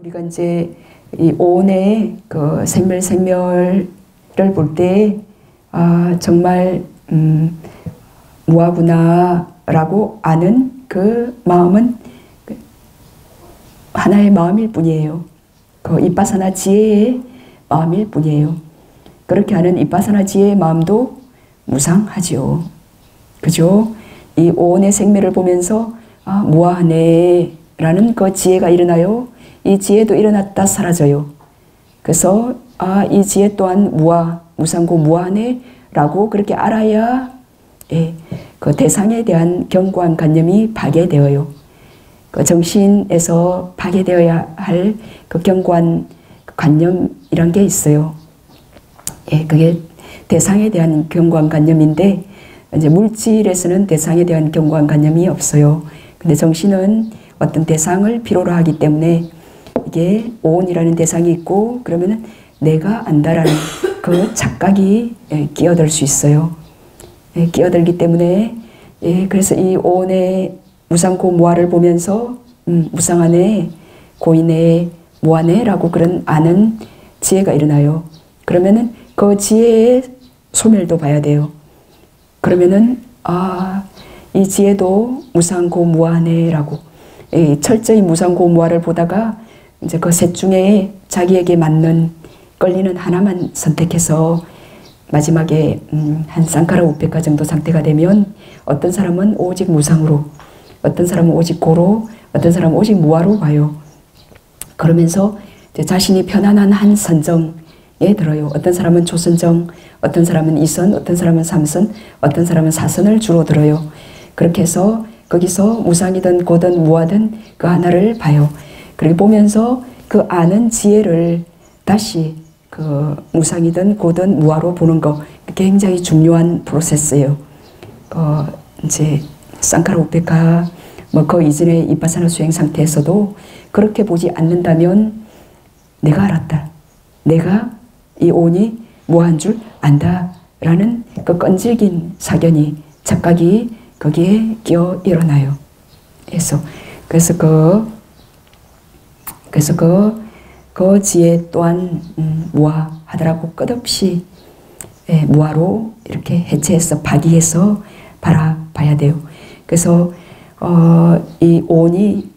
우리가 이제 이 오온의 그 생멸을 볼 때, 정말, 무아구나라고 아는 그 마음은 하나의 마음일 뿐이에요. 그 이빠사나 지혜의 마음일 뿐이에요. 그렇게 하는 이빠사나 지혜의 마음도 무상하지요. 그죠? 이 오온의 생멸을 보면서 무아하네 라는 그 지혜가 일어나요. 이 지혜도 일어났다 사라져요. 그래서 이 지혜 또한 무상고 무아하네 라고 그렇게 알아야 그 대상에 대한 견고한 관념이 파괴되어요. 그 정신에서 파괴되어야 할 그 견고한 관념이란 게 있어요. 그게 대상에 대한 견고한 관념인데, 이제 물질에서는 대상에 대한 견고한 관념이 없어요. 근데 정신은 어떤 대상을 필요로 하기 때문에 이게 오온이라는 대상이 있고, 그러면은 내가 안다라는 그 착각이 끼어들 수 있어요. 끼어들기 때문에, 그래서 이 오온의 무상고 무아를 보면서 무상하네, 고이네, 무아네 라고 그런 아는 지혜가 일어나요. 그러면은 그 지혜의 소멸도 봐야 돼요. 그러면은 이 지혜도 무상고 무아네 라고 철저히 무상고 무아를 보다가 이제 그 셋 중에 자기에게 맞는 끌리는 하나만 선택해서 마지막에 한 쌍카라 우페카 정도 상태가 되면 어떤 사람은 오직 무상으로, 어떤 사람은 오직 고로, 어떤 사람은 오직 무아로 봐요. 그러면서 이제 자신이 편안한 한 선정에 들어요. 어떤 사람은 초선정, 어떤 사람은 2선, 어떤 사람은 3선, 어떤 사람은 4선을 주로 들어요. 그렇게 해서 거기서 무상이든 고든 무아든 그 하나를 봐요. 그렇게 보면서 그 아는 지혜를 다시 그 무상이든 고든 무아로 보는 거 굉장히 중요한 프로세스예요. 이제 쌍카라 우페카 그 이전의 이빠사나 수행 상태에서도 그렇게 보지 않는다면 내가 알았다. 내가 이 오온이 무아한 줄 안다. 라는 그 끈질긴 사견이, 착각이 거기에 끼어 일어나요. 그래서 그 지혜 또한 무아하더라고 끝없이 무아로 이렇게 해체해서 파기해서 바라봐야 돼요. 그래서 이 오온이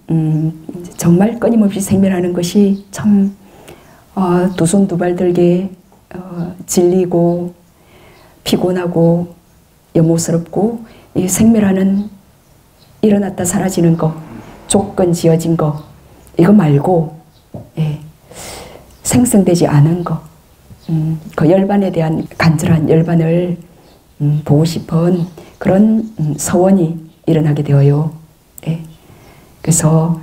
정말 끊임없이 생멸하는 것이 참 두 손 두 발 들게 질리고 피곤하고 염호스럽고, 이 생멸하는 일어났다 사라지는 거, 조건 지어진 거, 이거 말고 생성되지 않은 거, 그 열반에 대한 간절한 열반을 보고 싶은 그런 서원이 일어나게 되어요. 그래서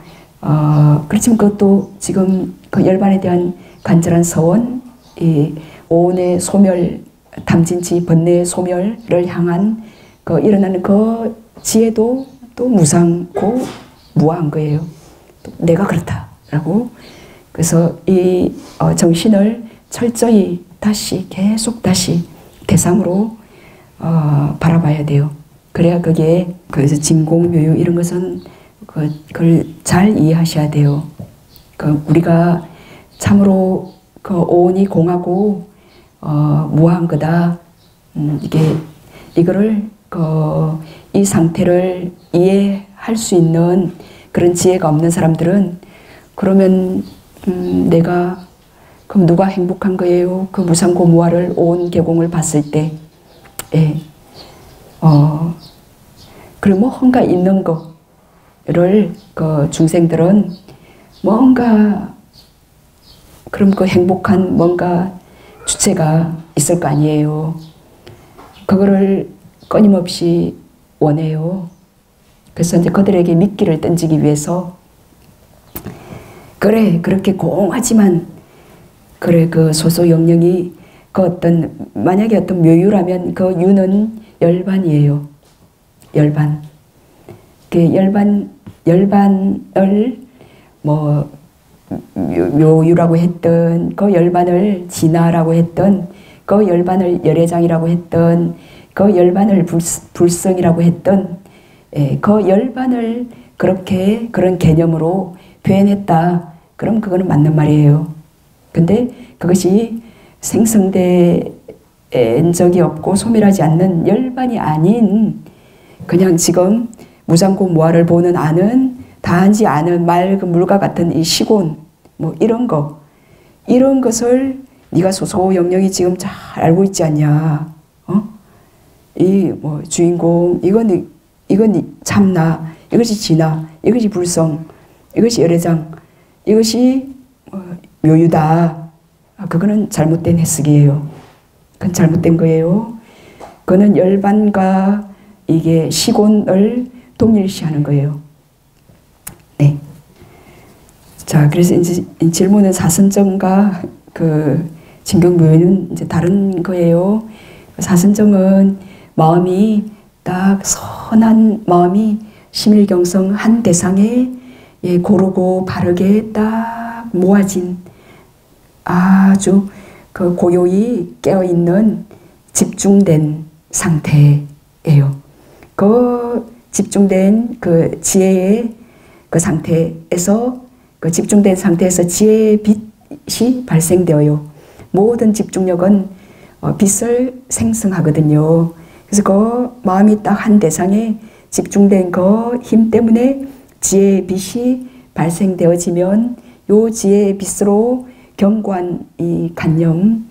그렇지만 그것도 지금 그 열반에 대한 간절한 서원, 이 오온의 소멸, 탐진치 번뇌의 소멸을 향한 그 일어나는 그 지혜도 또 무상고 무아한 거예요. 내가 그렇다라고. 그래서 이 정신을 철저히 계속 다시 대상으로 바라봐야 돼요. 그래야 그게, 그래서 진공묘유 이런 것은 그걸 잘 이해하셔야 돼요. 우리가 참으로 그 오온이 공하고 무아한 거다. 이거를 이 상태를 이해할 수 있는 그런 지혜가 없는 사람들은, 그러면 그럼 누가 행복한 거예요? 그 무상고 무아를 오온 개공을 봤을 때, 그리고 뭔가 있는 거를 그 중생들은 뭔가, 그럼 그 행복한 뭔가 주체가 있을 거 아니에요. 그거를 끊임없이 원해요. 그래서 이제 그들에게 미끼를 던지기 위해서, 그래, 그렇게 공하지만, 그래, 그 소소영령이 만약에 어떤 묘유라면 그 유는 열반이에요. 열반. 그 열반을 묘유라고 했던, 그 열반을 진화라고 했던, 그 열반을 열애장이라고 했던, 그 열반을 불성이라고 했던, 그 열반을 그렇게 그런 개념으로 표현했다. 그럼 그거는 맞는 말이에요. 근데 그것이 생성된 적이 없고 소멸하지 않는 열반이 아닌 그냥 지금 무상고 무아를 보는 아는 다한지 아는 맑은 물과 같은 이 시곤 뭐 이런 것을 네가 소소영영이 지금 잘 알고 있지 않냐. 이 뭐 주인공 이건 참나, 이것이 진나, 이것이 불성, 이것이 열애장, 이것이 묘유다. 그거는 잘못된 해석이에요. 그건 잘못된 거예요. 그거는 열반과 이게 시곤을 동일시하는 거예요. 네. 자, 그래서 이제 질문은 사선정과 그 진경묘유는 이제 다른 거예요. 사선정은 마음이 딱 선한 마음이 심일경성 한 대상에 고르고 바르게 딱 모아진 아주 그 고요히 깨어있는 집중된 상태예요. 그 집중된 그 지혜의 그 상태에서 그 집중된 상태에서 지혜의 빛이 발생되어요. 모든 집중력은 빛을 생성하거든요. 그래서 그 마음이 딱 한 대상에 집중된 그 힘 때문에 지혜의 빛이 발생되어지면 요 지혜의 빛으로 견고한 이 관념,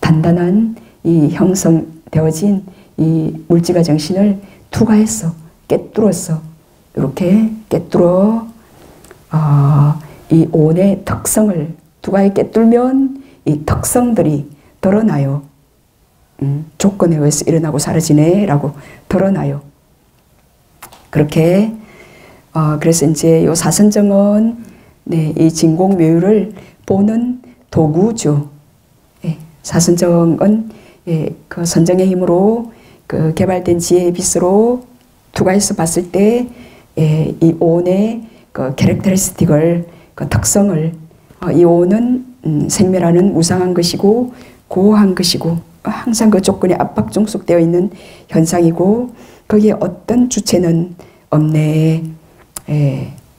단단한 이 형성되어진 이 물지가 정신을 투과했어, 깨뚫었어. 이렇게 깨뚫어 이 온의 특성을 투과해 깨뚫면 이 특성들이 드러나요. 조건에 의해서 일어나고 사라지네 라고 드러나요. 그렇게 그래서 이제 요 사선정은 네, 이 진공묘유를 보는 도구죠. 예, 사선정은 그 선정의 힘으로 그 개발된 지혜의 빛으로 투과해서 봤을 때 이 온의 그 캐릭터리스틱을 그 특성을 이 온은 생멸하는 무상한 것이고 고한 것이고 항상 그 조건에 압박 종속되어 있는 현상이고 거기에 어떤 주체는 없네.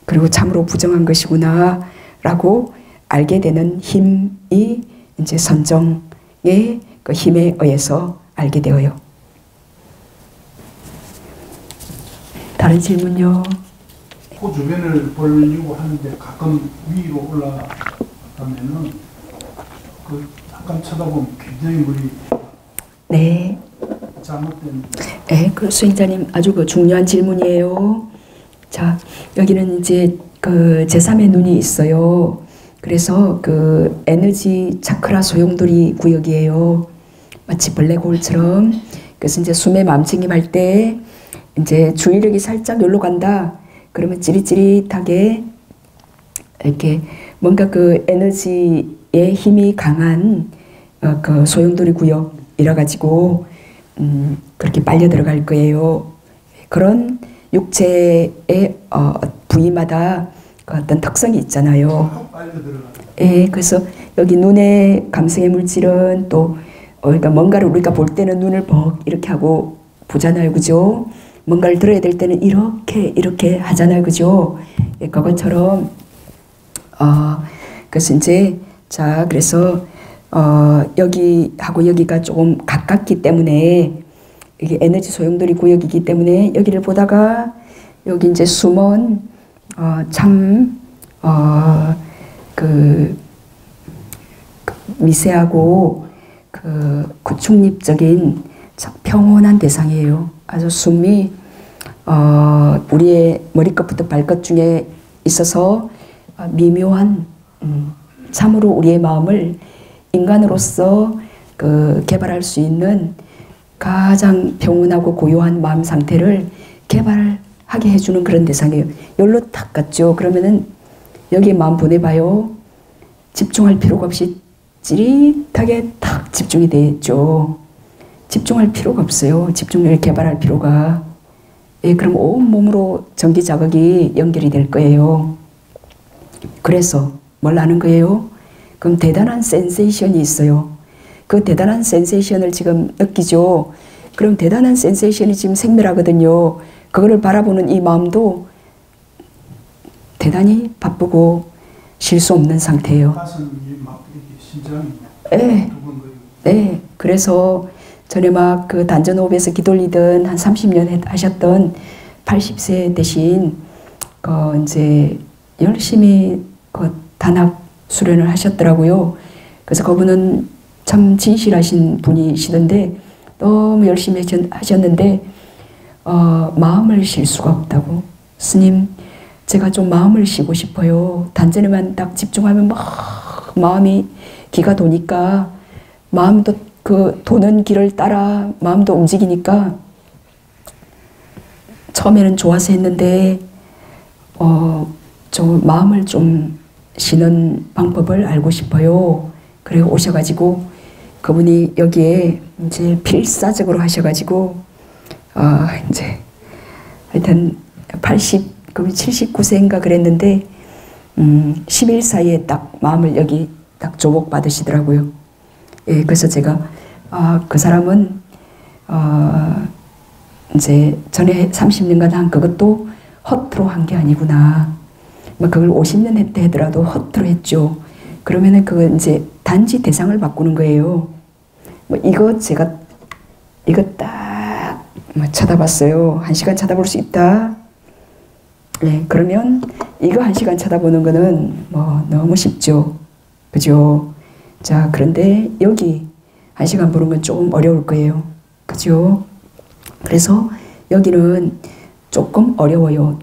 그리고 참으로 부정한 것이구나 라고 알게 되는 힘이 이제 선정의 그 힘에 의해서 알게 되어요. 다른 질문요. 코 주변을 보려고 하는데 가끔 위로 올라가면은 그 잠깐 쳐다보면 굉장히 물이 네. 잘못된. 네, 그 수행자님 아주 그 중요한 질문이에요. 자, 여기는 이제 그 제3의 눈이 있어요. 그래서 그 에너지 차크라 소용돌이 구역이에요. 마치 블랙홀처럼. 그래서 이제 숨에 마음챙김할 때 이제 주의력이 살짝 여기로 간다. 그러면 찌릿찌릿하게 이렇게 뭔가 그 에너지의 힘이 강한 그 소용돌이 구역이라 가지고 그렇게 빨려 들어갈 거예요. 그런 육체의 부위마다 그 어떤 특성이 있잖아요. 예, 그래서 여기 눈의 감성의 물질은 또 그러니까 뭔가를 우리가 볼 때는 눈을 벅 이렇게 하고 보잖아요, 그죠? 뭔가를 들어야 될 때는 이렇게 하잖아요, 그죠? 예, 그것처럼 그래서 이제 자 그래서 여기하고 여기가 조금 가깝기 때문에 이게 에너지 소용돌이 구역이기 때문에 여기를 보다가 여기 이제 숨은 참 미세하고 그 구축립적인 참 평온한 대상이에요. 아주 숨이 우리의 머리끝부터 발끝 중에 있어서 미묘한 참으로 우리의 마음을 인간으로서 그 개발할 수 있는 가장 평온하고 고요한 마음 상태를 개발하게 해주는 그런 대상이에요. 여기로 탁 갔죠. 그러면은 여기에 마음 보내봐요. 집중할 필요가 없이 찌릿하게 탁 집중이 되죠. 집중할 필요가 없어요. 집중력을 개발할 필요가. 예, 그럼 온몸으로 전기 자극이 연결이 될 거예요. 그래서 뭘 아는 거예요? 그럼 대단한 센세이션이 있어요. 그 대단한 센세이션을 지금 느끼죠. 그럼 대단한 센세이션이 지금 생멸하거든요. 그거를 바라보는 이 마음도 대단히 바쁘고 쉴 수 없는 상태예요. 가슴이 막 이렇게 심장이 네. 두근거리고. 네. 그래서 전에 막 그 단전호흡에서 기돌리던 한 30년 하셨던 80세 대신 이제 열심히 단합 수련을 하셨더라고요. 그래서 그분은 참 진실하신 분이시던데 너무 열심히 하셨는데 마음을 쉴 수가 없다고. 스님, 제가 좀 마음을 쉬고 싶어요. 단전에만 딱 집중하면 막 마음이 기가 도니까 마음도 그 도는 길을 따라 마음도 움직이니까 처음에는 좋아서 했는데 좀 마음을 좀 쉬는 방법을 알고 싶어요. 그래 오셔가지고 그분이 여기에 이제 필사적으로 하셔가지고 이제 하여튼 79세인가 그랬는데 10일 사이에 딱 마음을 여기 딱 조복 받으시더라고요. 예, 그래서 제가 그 사람은 이제 전에 30년간 한 그것도 허투루 한 게 아니구나. 뭐 그걸 50년 했다 하더라도 허투루 했죠. 그러면은 그거 이제 단지 대상을 바꾸는 거예요. 뭐 이거 제가 이거 딱 뭐 쳐다봤어요. 1시간 쳐다볼 수 있다. 네, 그러면 이거 1시간 쳐다보는 거는 뭐 너무 쉽죠. 그죠? 자, 그런데 여기 1시간 보는 건 조금 어려울 거예요. 그죠? 그래서 여기는 조금 어려워요.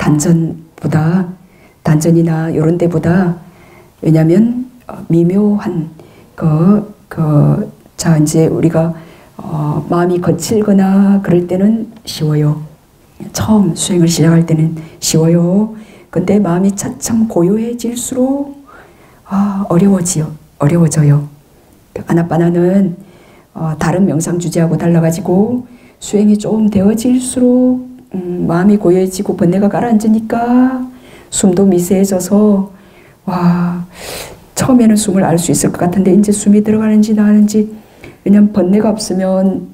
단전이나 이런 데보다. 왜냐면 미묘한 자, 이제 우리가 마음이 거칠거나 그럴 때는 쉬워요. 처음 수행을 시작할 때는 쉬워요. 근데 마음이 차츰 고요해질수록 어려워져요. 아나빠나는 다른 명상 주제하고 달라가지고 수행이 좀 되어질수록 마음이 고요해지고 번뇌가 가라앉으니까 숨도 미세해져서 처음에는 숨을 알 수 있을 것 같은데 이제 숨이 들어가는지 나가는지. 왜냐면 번뇌가 없으면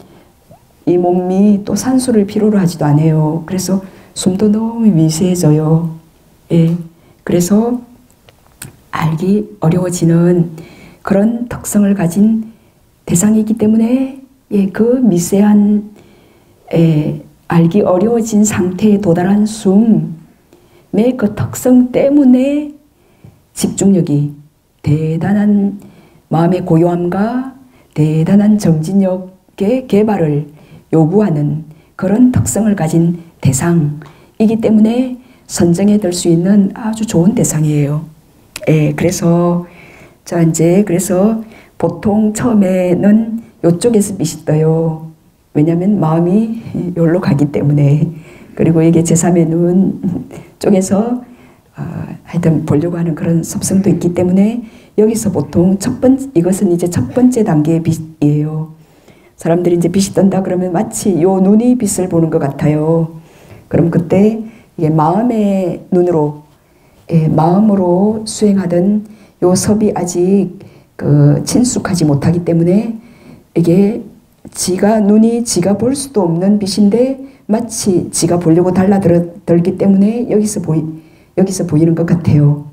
이 몸이 또 산소를 필요로 하지도 않아요. 그래서 숨도 너무 미세해져요. 예. 그래서 알기 어려워지는 그런 특성을 가진 대상이기 때문에 그 미세한 알기 어려워진 상태에 도달한 숨의 그 특성 때문에 집중력이 대단한 마음의 고요함과 대단한 정진력의 개발을 요구하는 그런 특성을 가진 대상이기 때문에 선정해 들 수 있는 아주 좋은 대상이에요. 그래서 그래서 보통 처음에는 이쪽에서 빛이 떠요. 왜냐하면 마음이 여기로 가기 때문에. 그리고 이게 제3의 눈 쪽에서 하여튼 보려고 하는 그런 습성도 있기 때문에 여기서 보통 이것은 이제 첫 번째 단계의 빛이에요. 사람들이 이제 빛이 뜬다 그러면 마치 요 눈이 빛을 보는 것 같아요. 그럼 그때 이게 마음의 눈으로, 마음으로 수행하던 요 섭이 아직 친숙하지 못하기 때문에 이게 눈이 지가 볼 수도 없는 빛인데 마치 지가 보려고 달라들기 때문에 여기서 보이는 것 같아요.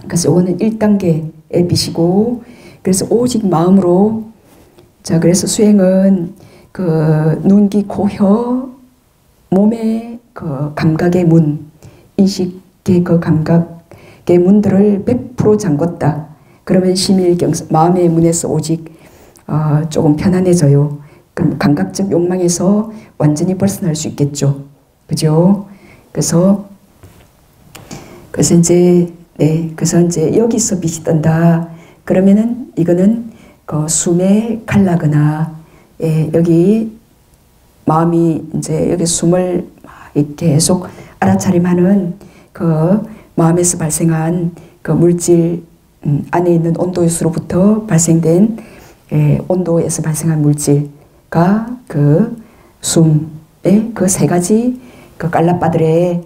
그래서 이거는 1단계의 빛이고, 그래서 오직 마음으로, 자, 그래서 수행은 눈, 귀, 코, 혀, 몸의 감각의 문, 인식의 감각의 문들을 100% 잠궜다. 그러면 심일경서, 마음의 문에서 오직 조금 편안해져요. 그럼 감각적 욕망에서 완전히 벗어날 수 있겠죠. 그죠? 그래서 이제 여기서 빛이 뜬다. 그러면은 이거는 숨에 갈라거나, 여기 마음이 이제 여기 숨을 계속 알아차림하는 마음에서 발생한 물질, 안에 있는 온도요소로부터 발생된 온도에서 발생한 물질과 숨의 세 가지 깔라빠들의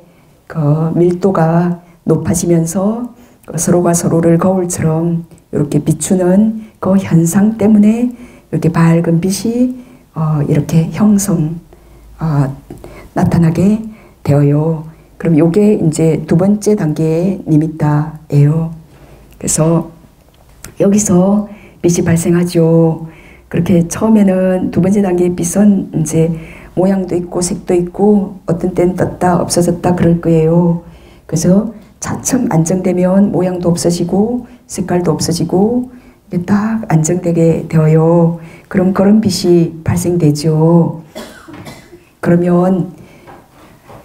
밀도가 높아지면서 서로가 서로를 거울처럼 이렇게 비추는 그 현상 때문에 이렇게 밝은 빛이 이렇게 나타나게 되어요. 그럼 요게 이제 두 번째 단계의 니미타예요. 그래서 여기서 빛이 발생하죠. 그렇게 처음에는 두 번째 단계의 빛은 이제 모양도 있고 색도 있고 어떤 때는 떴다 없어졌다 그럴 거예요. 그래서 차츰 안정되면 모양도 없어지고 색깔도 없어지고 딱 안정되게 되어요. 그럼 그런 빛이 발생되죠. 그러면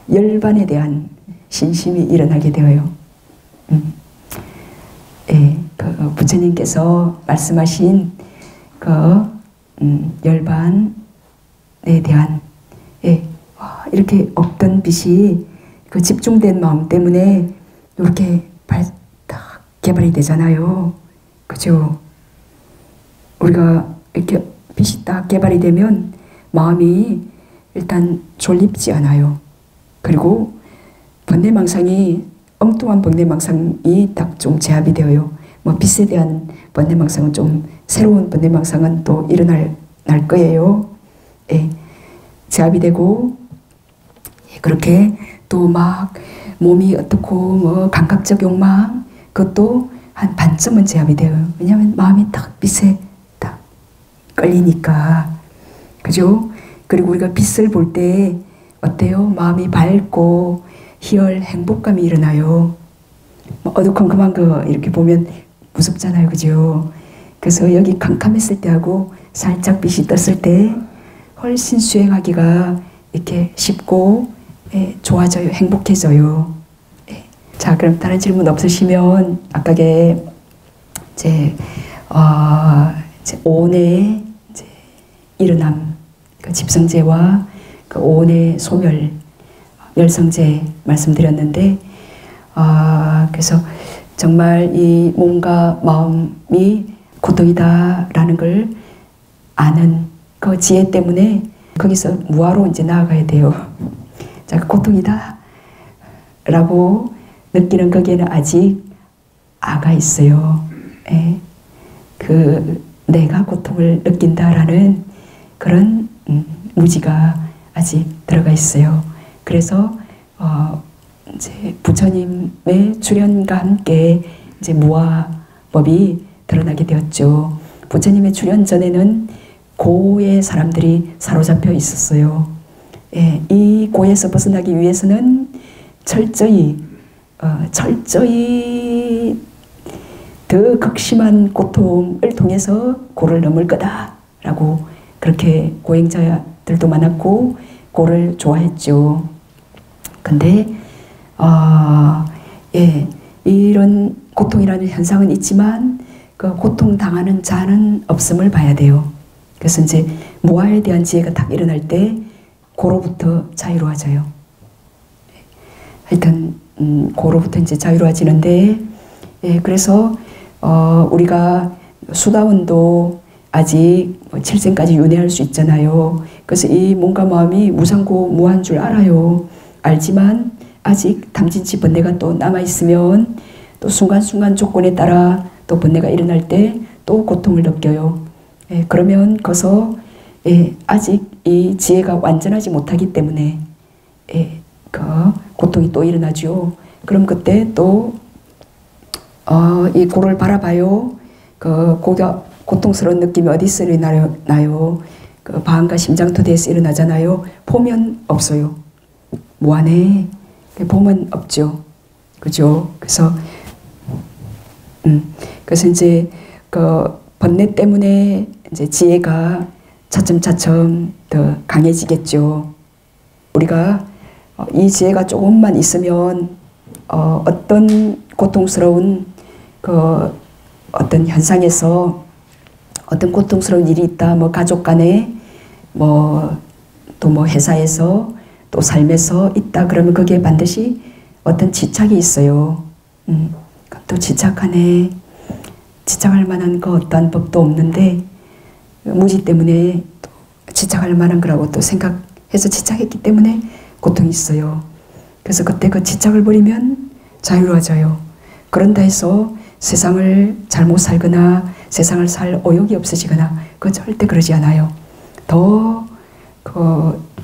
열반에 대한 신심이 일어나게 되어요. 예, 그 부처님께서 말씀하신 그 열반에 대한 이렇게 없던 빛이 그 집중된 마음 때문에 이렇게 딱 개발이 되잖아요. 그죠? 우리가 이렇게 빛이 딱 개발이 되면 마음이 일단 졸립지 않아요. 그리고 번뇌망상이 엉뚱한 번뇌망상이 딱 좀 제압이 되어요. 뭐 빛에 대한 번뇌망상은 좀 새로운 번뇌망상은 또 일어날 거예요. 예, 제압이 되고 그렇게 또 막 몸이 어떻고 뭐 감각적 욕망 그것도 한 반쯤은 제압이 돼요. 왜냐하면 마음이 딱 빛에 딱 끌리니까. 그죠? 그리고 우리가 빛을 볼 때 어때요? 마음이 밝고 희열 행복감이 일어나요. 뭐 어두컴컴한 거 이렇게 보면 무섭잖아요. 그죠? 그래서 여기 캄캄했을 때하고 살짝 빛이 떴을 때 훨씬 수행하기가 이렇게 쉽고 좋아져요. 행복해져요. 자, 그럼 다른 질문 없으시면 아까게 이제 오온의 이제 일어남, 그 집성제와 그 오온의 소멸, 멸성제 말씀드렸는데, 그래서 정말 이 몸과 마음이 고통이다라는 걸 아는 그 지혜 때문에 거기서 무아로 이제 나아가야 돼요. 자, 고통이다 라고 느끼는 거기에는 아직 아가 있어요. 예. 그 내가 고통을 느낀다라는 그런 무지가 아직 들어가 있어요. 그래서 이제 부처님의 출현과 함께 이제 무아법이 드러나게 되었죠. 부처님의 출현 전에는 고의 사람들이 사로잡혀 있었어요. 예, 이 고에서 벗어나기 위해서는 철저히 더 극심한 고통을 통해서 고를 넘을 거다라고 그렇게 고행자들도 많았고 고를 좋아했죠. 근데 이런 고통이라는 현상은 있지만 그 고통 당하는 자는 없음을 봐야 돼요. 그래서 이제 무아에 대한 지혜가 딱 일어날 때 고로부터 자유로워져요. 하여튼 고로부터 이제 자유로워지는데, 그래서 우리가 수다원도 아직 칠생까지 윤회할 수 있잖아요. 그래서 이 몸과 마음이 무상고 무한 줄 알아요. 알지만 아직 담진치 번뇌가 또 남아있으면 또 순간순간 조건에 따라 또 번뇌가 일어날 때 또 고통을 느껴요. 그러면 거기서 아직 이 지혜가 완전하지 못하기 때문에 그 고통이 또 일어나죠. 그럼 그때 또 이 고를 바라봐요. 그 고통스러운 느낌이 어디서 일어나요? 그 방과 심장토대에서 일어나잖아요. 보면 없어요. 무한해. 보면 없죠. 그죠? 그래서 이제 그 번뇌 때문에 이제 지혜가 차츰차츰 더 강해지겠죠. 우리가 이 지혜가 조금만 있으면 어떤 고통스러운 그 어떤 현상에서 어떤 고통스러운 일이 있다, 뭐 가족 간에 뭐 또 뭐 회사에서 또 삶에서 있다 그러면 거기에 반드시 어떤 집착이 있어요. 또 집착하네. 집착할 만한 그 어떠한 법도 없는데 무지 때문에 또 집착할 만한 거라고 또 생각해서 집착했기 때문에 고통이 있어요. 그래서 그때 그 집착을 버리면 자유로워져요. 그런다 해서 세상을 잘못 살거나 세상을 살 의욕이 없어지거나 그거 절대 그러지 않아요. 더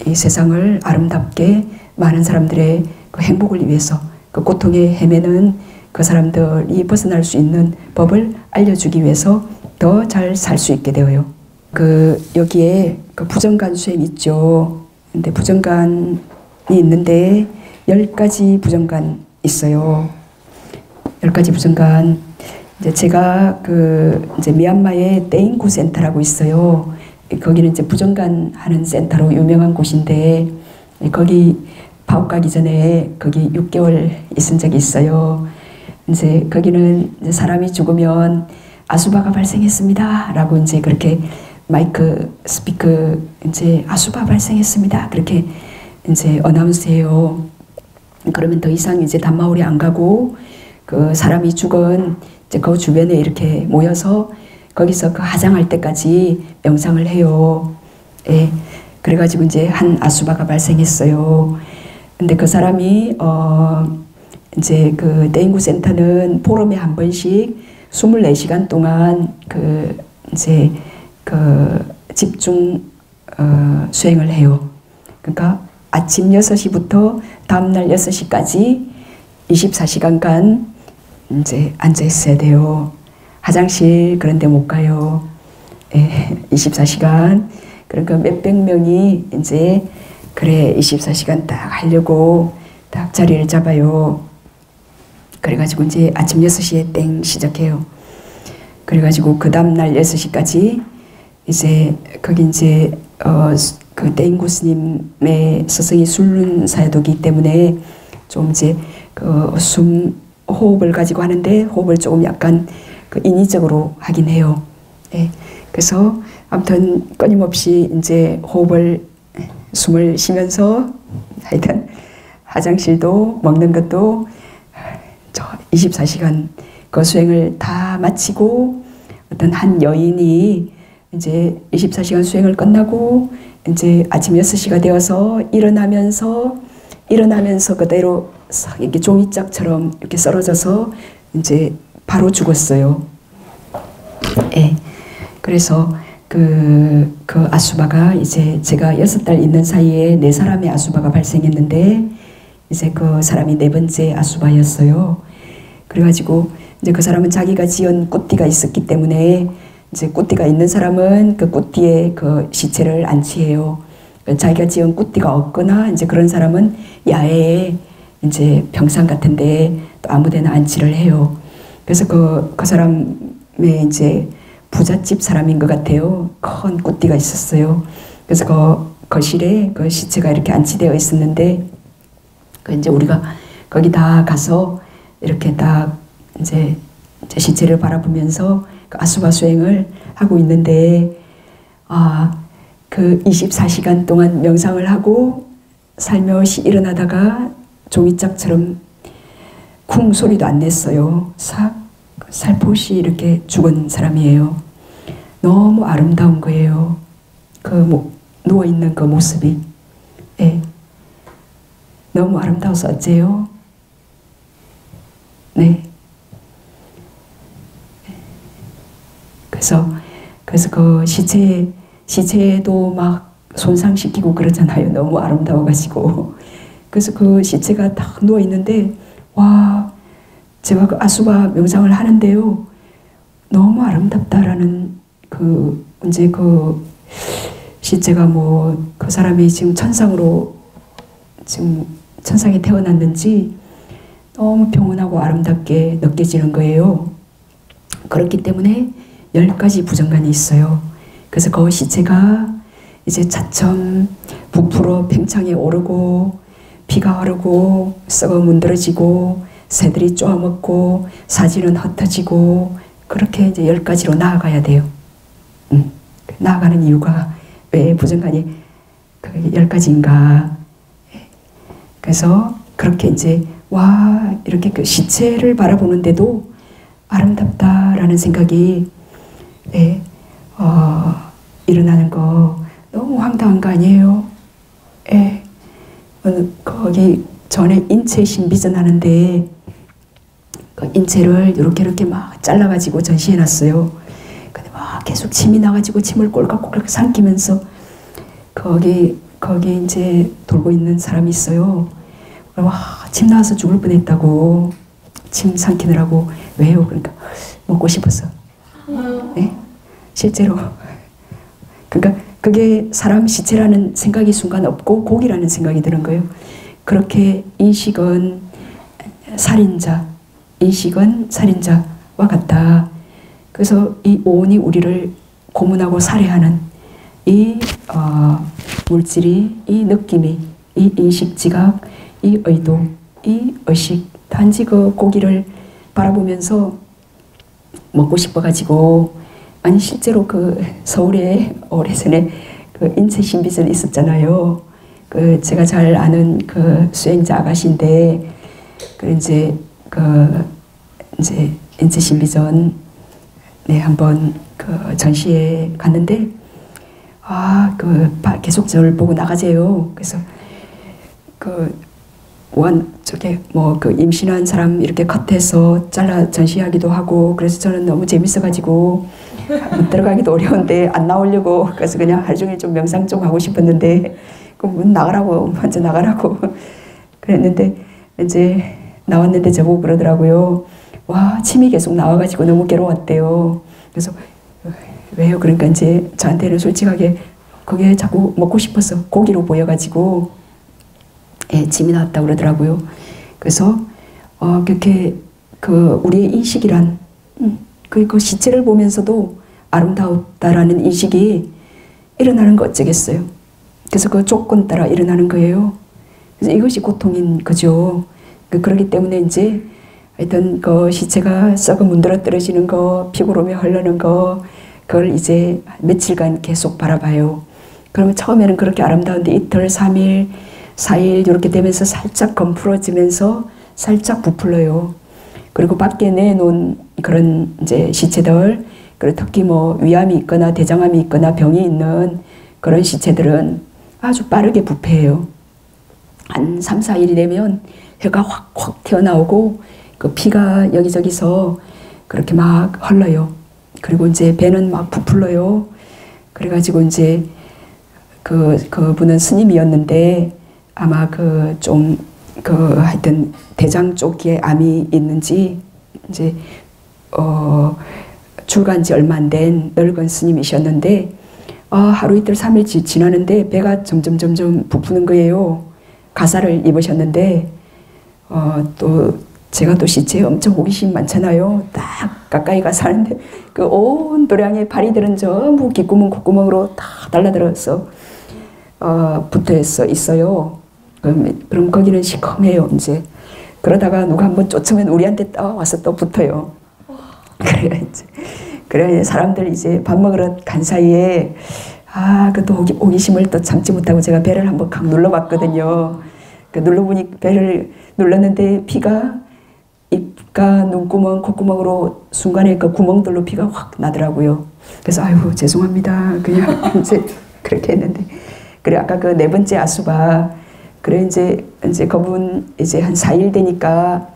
이 세상을 아름답게 많은 사람들의 그 행복을 위해서 그 고통에 헤매는 그 사람들이 벗어날 수 있는 법을 알려주기 위해서 더 잘 살 수 있게 되어요. 여기에 그 부정간 수행 있죠. 근데 부정간이 있는데 10가지 부정간 있어요. 10가지 부정간. 이제 제가 이제 미얀마에 떼인구 센터라고 있어요. 거기는 이제 부정간 하는 센터로 유명한 곳인데, 거기 파업 가기 전에 거기 6개월 있은 적이 있어요. 이제 거기는 이제 사람이 죽으면 아수바가 발생했습니다 라고 이제 그렇게 마이크 스피커 이제 아수바 발생했습니다 그렇게 이제 어나운스해요. 그러면 더 이상 이제 단마을에 안 가고 그 사람이 죽은 이제 그 주변에 이렇게 모여서 거기서 그 하장할 때까지 명상을 해요. 예. 그래가지고 이제 한 아수바가 발생했어요. 근데 그 사람이 이제 그 떼인구 센터는 보름에 한 번씩 24시간 동안 이제 집중 수행을 해요. 그러니까 아침 6시부터 다음날 6시까지 24시간간 이제 앉아 있어야 돼요. 화장실 그런 데 못 가요. 예, 24시간. 그러니까 몇백 명이 이제 그래 24시간 딱 하려고 딱 자리를 잡아요. 그래가지고 이제 아침 6시에 땡 시작해요. 그래가지고 그 다음날 6시까지 이제 거기 이제 그 떼인구 스님의 스승이 술륜사도기 때문에 좀 이제 숨 호흡을 가지고 하는데 호흡을 조금 약간 인위적으로 하긴 해요. 예. 그래서 아무튼 끊임없이 이제 숨을 쉬면서 하여튼 화장실도 먹는 것도 24시간 그 수행을 다 마치고 어떤 한 여인이 이제 24시간 수행을 끝나고 이제 아침 6시가 되어서 일어나면서 그대로 이렇게 종이짝처럼 이렇게 쓰러져서 이제 바로 죽었어요. 예. 그래서 그 아수바가 이제 제가 6달 있는 사이에 4사람의 아수바가 발생했는데 이제 그 사람이 4번째 아수바였어요. 그래가지고 이제 그 사람은 자기가 지은 꾸띠가 있었기 때문에 이제 꾸띠가 있는 사람은 그 꾸띠에 그 시체를 안치해요. 자기가 지은 꾸띠가 없거나 이제 그런 사람은 야외에 이제 평상 같은데 또 아무데나 안치를 해요. 그래서 그 사람의 이제 부잣집 사람인 것 같아요. 큰 꾸띠가 있었어요. 그래서 그 거실에 그 시체가 이렇게 안치되어 있었는데 이제 우리가 거기 다 가서 이렇게 딱 이제 시체를 바라보면서 그 아수바 수행을 하고 있는데 그 24시간 동안 명상을 하고 살며시 일어나다가 종이짝처럼 쿵 소리도 안 냈어요. 살포시 이렇게 죽은 사람이에요. 너무 아름다운 거예요. 누워있는 그 모습이. 예. 너무 아름다워서 어째요? 네. 그래서 그 시체도 막 손상시키고 그러잖아요. 너무 아름다워가지고. 그래서 그 시체가 딱 누워있는데, 와, 제가 그 아수바 명상을 하는데요. 너무 아름답다라는 이제 그 시체가 그 사람이 지금 천상에 태어났는지 너무 평온하고 아름답게 느껴지는 거예요. 그렇기 때문에 10가지 부정간이 있어요. 그래서 그 시체가 이제 차츰 부풀어 팽창에 오르고 피가 흐르고 썩어 문드러지고 새들이 쪼아먹고 사지는 흩어지고 그렇게 이제 10가지로 나아가야 돼요. 나아가는 이유가 왜 부정간이 10가지인가. 그래서 그렇게 이제 와 이렇게 그 시체를 바라보는데도 아름답다라는 생각이 일어나는 거 너무 황당한 거 아니에요? 거기 전에 인체 신비전 하는데 그 인체를 이렇게 막 잘라가지고 전시해놨어요. 근데 막 계속 침이 나가지고 침을 꼴깍꼴깍 삼키면서 거기 이제 돌고 있는 사람이 있어요. 와, 침 나와서 죽을 뻔했다고. 침 삼키느라고. 왜요? 그러니까 먹고 싶어서. 네? 실제로. 그러니까 그게 사람 시체라는 생각이 순간 없고 고기라는 생각이 드는 거예요. 그렇게 인식은 살인자, 인식은 살인자와 같다. 그래서 이 오온이 우리를 고문하고 살해하는 이 물질이, 이 느낌이, 이 인식, 지각, 이 의도, 이 의식, 단지 그 고기를 바라보면서 먹고 싶어가지고, 아니 실제로 그 서울에 오래전에 그 인체 신비전 있었잖아요. 그 제가 잘 아는 그 수행자 아가씨인데, 그 이제 인체 신비전 네, 한번 그 전시회 갔는데, 계속 저를 보고 나가재요. 그래서 저게 임신한 사람 이렇게 컷해서 잘라 전시하기도 하고, 그래서 저는 너무 재밌어가지고 들어가기도 어려운데 안 나오려고, 그래서 그냥 하루 종일 좀 명상 좀 하고 싶었는데, 그 문 나가라고, 먼저 나가라고 그랬는데, 이제 나왔는데 저보고 그러더라고요. 와, 침이 계속 나와가지고 너무 괴로웠대요. 그래서 왜요? 그러니까 이제 저한테는 솔직하게 그게 자꾸 먹고 싶어서 고기로 보여가지고 예, 침이 나왔다고 그러더라고요. 그래서 그렇게 우리의 인식이란 그 시체를 보면서도 아름다웠다라는 인식이 일어나는 거 어쩌겠어요. 그래서 그 조건 따라 일어나는 거예요. 그래서 이것이 고통인 거죠. 그렇기 때문에 이제 하여튼 그 시체가 썩어 문드러 떨어지는 거, 피고름이 흐르는 거, 그걸 이제 며칠간 계속 바라봐요. 그러면 처음에는 그렇게 아름다운데 이틀, 3일, 4일 이렇게 되면서 살짝 검풀어지면서 살짝 부풀러요. 그리고 밖에 내놓은 그런 이제 시체들, 그리고 특히 뭐 위암이 있거나 대장암이 있거나 병이 있는 그런 시체들은 아주 빠르게 부패해요. 한 3, 4일이 되면 혀가 확 튀어나오고 그 피가 여기저기서 그렇게 막 흘러요. 그리고 이제 배는 막 부풀러요. 그래가지고 이제 그분은 스님이었는데 아마 하여튼 대장 쪽에 암이 있는지 이제 출가한 지 얼마 안 된 늙은 스님이셨는데 하루 이틀 3일 지나는데 배가 점점 부푸는 거예요. 가사를 입으셨는데 또 제가 또 시체에 엄청 호기심 많잖아요. 딱 가까이 가서 하는데 그 온 도량의 파리들은 전부 귓구멍 콧구멍으로 다 달라들어서 붙어 있어요. 그럼 거기는 시커매요. 이제 그러다가 누가 한번 쫓으면 우리한테 와서 또 붙어요. 그래 사람들 이제 밥 먹으러 간 사이에 그또 호기심을 또 참지 못하고 제가 배를 한번 강 눌러봤거든요. 눌러보니 배를 눌렀는데 피가 입가 눈구멍 콧구멍으로 순간에 그 구멍들로 피가 확 나더라고요. 그래서 아이고 죄송합니다. 그냥 이제 그렇게 했는데, 그래 아까 그 네 번째 아수바, 그래 이제 그분 이제 한 4일 되니까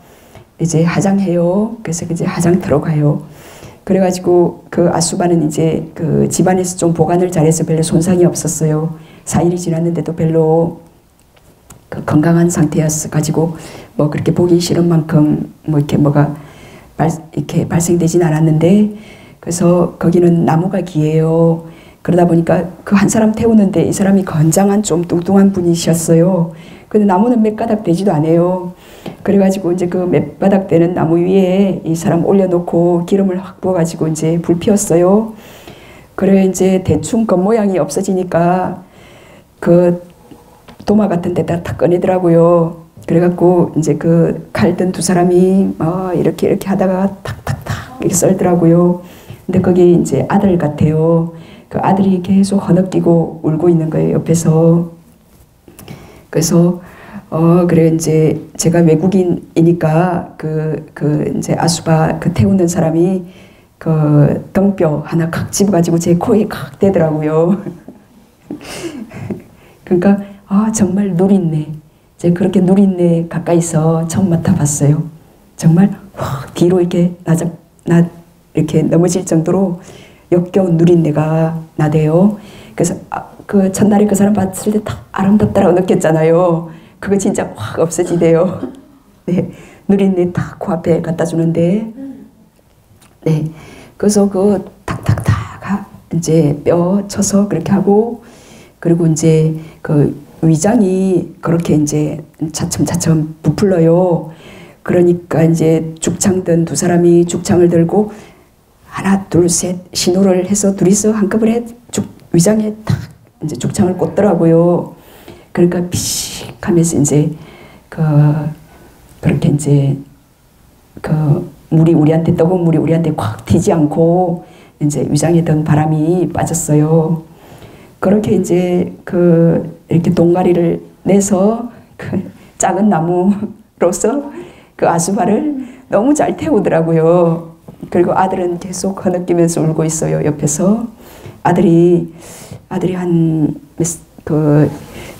이제 하장해요. 그래서 이제 하장 들어가요. 그래가지고 그 아수바는 이제 그 집안에서 좀 보관을 잘해서 별로 손상이 없었어요. 4일이 지났는데도 별로 건강한 상태였어 가지고 뭐 그렇게 보기 싫은 만큼 뭐 이렇게 뭐가 이렇게 발생되진 않았는데, 그래서 거기는 나무가 기해요. 그러다 보니까 그 한 사람 태우는데 이 사람이 건장한 좀 뚱뚱한 분이셨어요. 근데 나무는 몇 가닥 되지도 않아요. 그래가지고 이제 그 몇 바닥 되는 나무 위에 이 사람 올려놓고 기름을 확 부어가지고 이제 불 피웠어요. 그래 이제 대충 겉모양이 없어지니까 그 도마 같은 데다 탁 꺼내더라고요. 그래갖고 이제 그 칼 든 두 사람이 이렇게 하다가 탁탁탁 이렇게 썰더라고요. 근데 거기 이제 아들 같아요. 그 아들이 계속 허덕이고 울고 있는 거예요, 옆에서. 그래서 그래 이제 제가 외국인이니까 이제 아수바 태우는 사람이 그 등뼈 하나 칵 집어가지고 제 코에 칵 대더라고요. 그러니까 정말 누린내. 제가 그렇게 누린내 가까이서 처음 맡아봤어요. 정말 확 뒤로 이렇게 이렇게 넘어질 정도로 역겨운 누린내가 나대요. 그래서 그 첫날에 그 사람 봤을 때 다 아름답다라고 느꼈잖아요. 그거 진짜 확 없어지대요. 네, 누린내 딱 코앞에 갖다 주는데, 네, 그래서 그 탁탁탁 이제 뼈 쳐서 그렇게 하고, 그리고 이제 그 위장이 그렇게 이제 차츰차츰 부풀러요. 그러니까 이제 죽창 든 두 사람이 죽창을 들고 하나 둘 셋 신호를 해서 둘이서 한꺼번에 위장에 탁 이제 죽창을 꽂더라고요. 그러니까 피식 하면서 이제 그렇게 이제 물이 우리한테 뜨거운 물이 우리한테 콱 튀지 않고 이제 위장에 든 바람이 빠졌어요. 그렇게 이제 이렇게 동가리를 내서 작은 나무로서 그 아수바를 너무 잘 태우더라고요. 그리고 아들은 계속 흐느끼면서 울고 있어요. 옆에서 아들이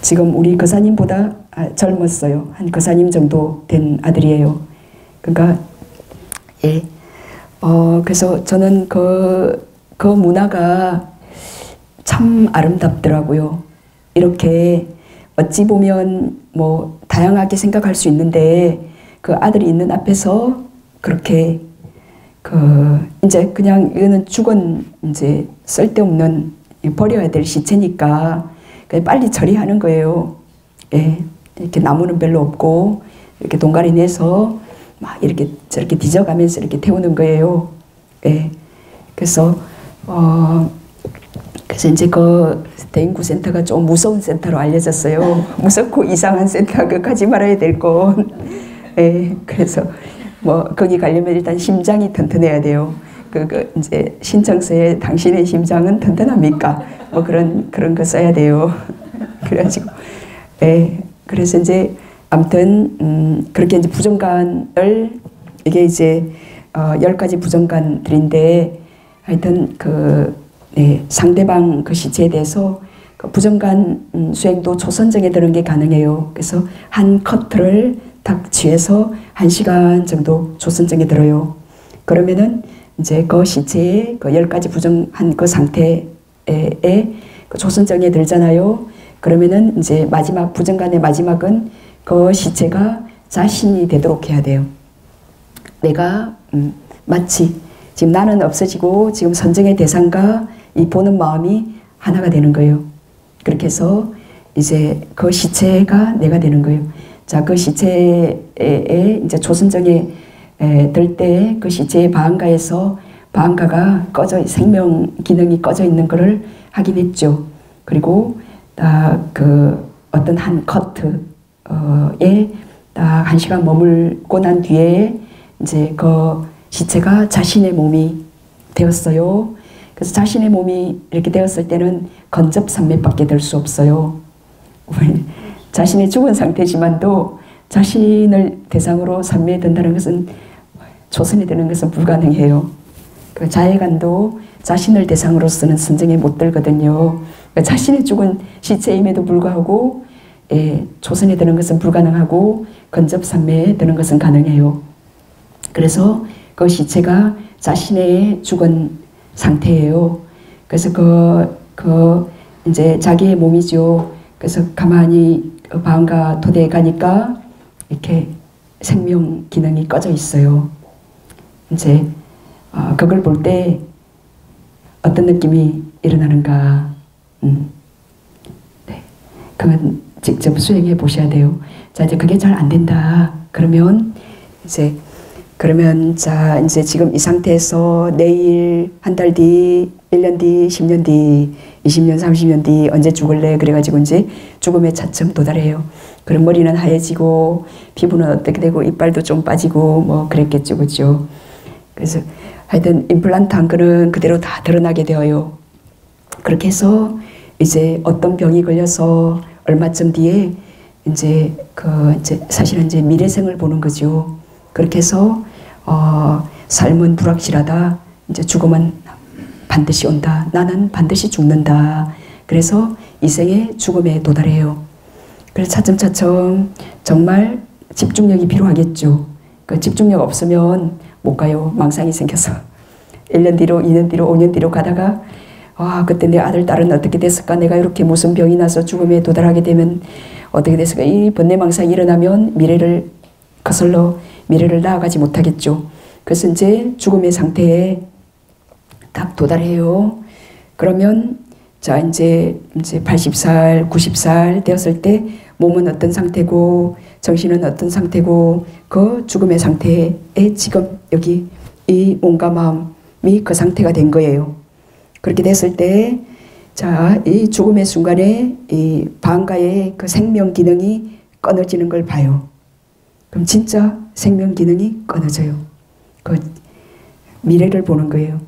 지금 우리 거사님보다 젊었어요. 한 거사님 정도 된 아들이에요. 그러니까 예, 그래서 저는 그 문화가 참 아름답더라고요. 이렇게 어찌 보면 뭐 다양하게 생각할 수 있는데 그 아들이 있는 앞에서 그렇게 이제 그냥 이거는 죽은 이제 쓸데없는 버려야 될 시체니까 그냥 빨리 처리하는 거예요. 예, 이렇게 나무는 별로 없고 이렇게 동가리 내서 막 이렇게 저렇게 뒤져가면서 이렇게 태우는 거예요. 예, 그래서 이제 그 대인구 센터가 좀 무서운 센터로 알려졌어요. 무섭고 이상한 센터, 그 가지 말아야 될 곳. 예, 그래서 뭐 거기 가려면 일단 심장이 튼튼해야 돼요. 이제 신청서에 당신의 심장은 튼튼합니까? 뭐 그런 거 써야 돼요. 그래가지고, 예, 그래서 이제 아무튼 그렇게 이제 부정관을 이게 이제 10가지 부정관들인데 하여튼 네, 상대방 그 시체에 대해서 그 부정관 수행도 초선정에 드는 게 가능해요. 그래서 한 커트를 딱 쥐어서 1시간 정도 초선정에 들어요. 그러면은 이제 그 시체에 그 10가지 부정한 그 상태에 그 초선정에 들잖아요. 그러면은 이제 마지막 부정관의 마지막은 그 시체가 자신이 되도록 해야 돼요. 내가 마치 지금 나는 없어지고 지금 선정의 대상과 이 보는 마음이 하나가 되는 거예요. 그렇게 해서 이제 그 시체가 내가 되는 거예요. 자, 그 시체에 이제 초선정에 들 때 그 시체의 방가에서 방가가 생명 기능이 꺼져 있는 것을 확인했죠. 그리고 어떤 한 커트에 딱 1시간 머물고 난 뒤에 이제 그 시체가 자신의 몸이 되었어요. 그래서 자신의 몸이 이렇게 되었을 때는 건접산매밖에 될 수 없어요. 자신이 죽은 상태지만도 자신을 대상으로 산매에 든다는 것은 초선이 되는 것은 불가능해요. 그 자해관도 자신을 대상으로서는 선정에 못 들거든요. 그러니까 자신이 죽은 시체임에도 불구하고 초선에 드는 것은 불가능하고 건접산매에 드는 것은 가능해요. 그래서 그 시체가 자신의 죽은 상태예요. 그래서 이제 자기의 몸이죠. 그래서 가만히 방가 토대에 가니까 이렇게 생명 기능이 꺼져 있어요. 이제 그걸 볼 때 어떤 느낌이 일어나는가, 네, 그건 직접 수행해 보셔야 돼요. 자, 이제 그게 잘 안 된다. 그러면 이제 지금 이 상태에서 내일, 한 달 뒤, 1년 뒤, 10년 뒤, 20년, 30년 뒤 언제 죽을래? 그래가지고 이제 죽음에 차츰 도달해요. 그럼 머리는 하얘지고 피부는 어떻게 되고 이빨도 좀 빠지고 뭐 그랬겠죠, 그죠? 그래서 하여튼 임플란트 한 거는 그대로 다 드러나게 되어요. 그렇게 해서 이제 어떤 병이 걸려서 얼마쯤 뒤에 이제 사실은 이제 미래생을 보는 거죠. 그렇게 해서 삶은 불확실하다. 이제 죽음은 반드시 온다. 나는 반드시 죽는다. 그래서 이 생에 죽음에 도달해요. 그래서 차츰차츰 정말 집중력이 필요하겠죠. 그 집중력 없으면 못 가요. 망상이 생겨서. 1년 뒤로, 2년 뒤로, 5년 뒤로 가다가 그때 내 아들, 딸은 어떻게 됐을까? 내가 이렇게 무슨 병이 나서 죽음에 도달하게 되면 어떻게 됐을까? 이 번뇌망상이 일어나면 미래를 거슬러 미래를 나아가지 못하겠죠. 그래서 이제 죽음의 상태에 딱 도달해요. 그러면 자 이제 80살, 90살 되었을 때 몸은 어떤 상태고 정신은 어떤 상태고 그 죽음의 상태에 지금 여기 이 몸과 마음이 그 상태가 된 거예요. 그렇게 됐을 때 자, 이 죽음의 순간에 이 방가의 그 생명 기능이 끊어지는 걸 봐요. 그럼 진짜 생명 기능이 끊어져요. 그 미래를 보는 거예요.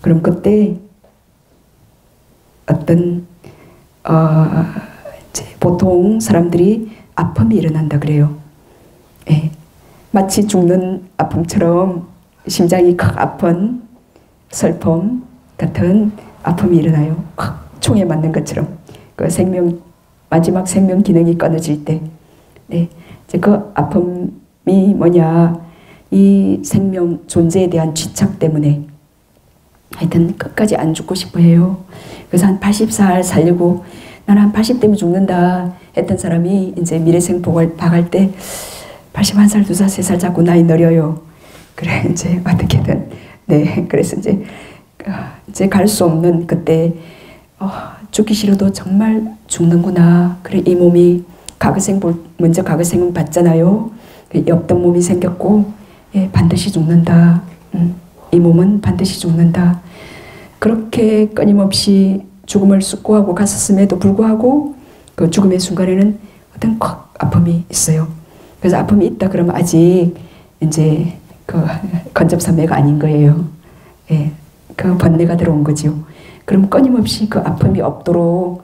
그럼 그때 어떤 이제 보통 사람들이 아픔이 일어난다 그래요. 예. 마치 죽는 아픔처럼 심장이 칵 아픈 슬픔 같은 아픔이 일어나요. 콱 총에 맞는 것처럼 그 마지막 생명 기능이 끊어질 때, 네, 이제 그 아픔이 뭐냐, 이 생명 존재에 대한 집착 때문에 하여튼 끝까지 안 죽고 싶어 해요. 그래서 한 80살 살려고 나는 한 80대면 죽는다 했던 사람이 이제 미래생 복을 봐갈 때 81살, 2살, 3살 자꾸 나이 느려요. 그래 이제 어떻게든 네 그래서 이제 갈 수 없는 그때 죽기 싫어도 정말 죽는구나. 그래 이 몸이 먼저 가거생은 받잖아요. 없던 몸이 생겼고 예, 반드시 죽는다. 이 몸은 반드시 죽는다. 그렇게 끊임없이 죽음을 숙고하고 갔었음에도 불구하고 그 죽음의 순간에는 어떤 콱 아픔이 있어요. 그래서 아픔이 있다 그러면 아직 이제 그 건접삼매가 아닌 거예요. 예, 그 번뇌가 들어온 거죠. 그럼 끊임없이 그 아픔이 없도록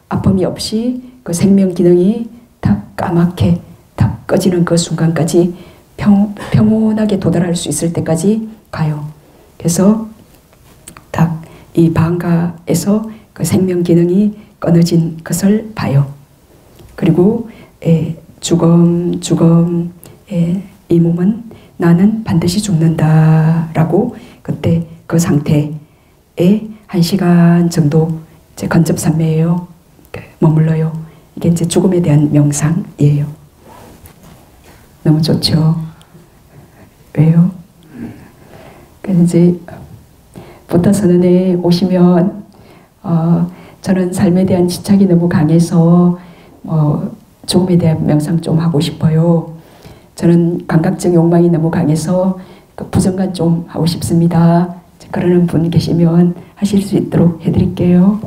아픔이 없이 그 생명 기능이 다 까맣게 다 꺼지는 그 순간까지 평온하게 도달할 수 있을 때까지 가요. 그래서 딱 이 방가에서 그 생명 기능이 끊어진 것을 봐요. 그리고 죽음 이 몸은 나는 반드시 죽는다라고 그때 그 상태에 1시간 정도 이제 건접삼매예요. 머물러요. 이게 이제 죽음에 대한 명상이에요. 너무 좋죠. 왜요? 그래서 이제 부타선언에 오시면 저는 삶에 대한 집착이 너무 강해서 죽음에 대한 명상 좀 하고 싶어요. 저는 감각적 욕망이 너무 강해서 그 부정관 좀 하고 싶습니다. 그러는 분 계시면 하실 수 있도록 해드릴게요.